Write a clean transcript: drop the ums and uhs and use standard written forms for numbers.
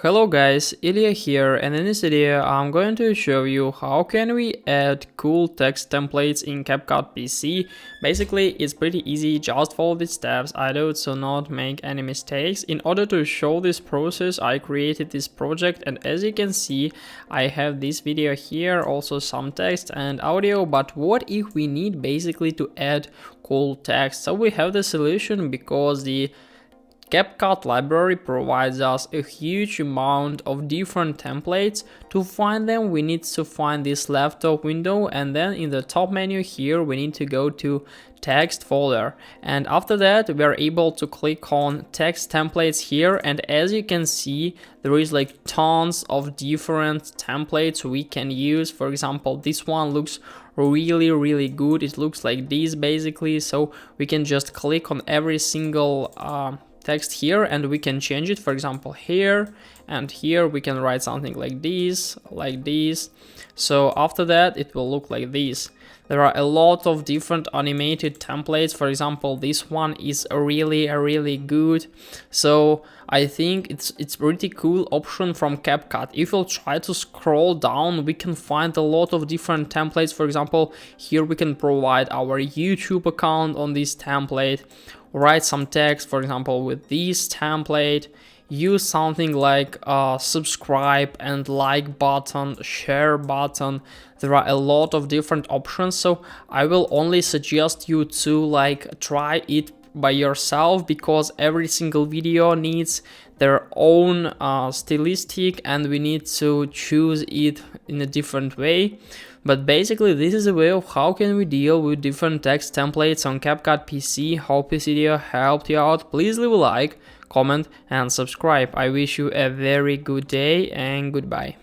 Hello guys, Ilya here, and in this video I'm going to show you how can we add cool text templates in CapCut PC. Basically it's pretty easy, just follow the steps I do to not make any mistakes. In order to show this process I created this project, and as you can see I have this video here, also some text and audio. But what if we need basically to add cool text? So we have the solution because the CapCut library provides us a huge amount of different templates. To find them, we need to find this laptop window, and then in the top menu here we need to go to text folder, and after that we are able to click on text templates here, and as you can see there is like tons of different templates we can use. For example, this one looks really good. It looks like this basically, so we can just click on every single text here and we can change it. For example, here and here we can write something like this, so after that it will look like this. There are a lot of different animated templates. For example, this one is really good, so I think it's pretty cool option from CapCut. If we'll try to scroll down, we can find a lot of different templates. For example, here we can provide our YouTube account on this template, write some text, for example, with this template, use something like subscribe and like button, share button. There are a lot of different options, so I will only suggest you to like try it by yourself, because every single video needs their own stylistic and we need to choose it in a different way. But basically this is a way of how can we deal with different text templates on CapCut PC. Hope this video helped you out. Please leave a like, comment and subscribe. I wish you a very good day and goodbye.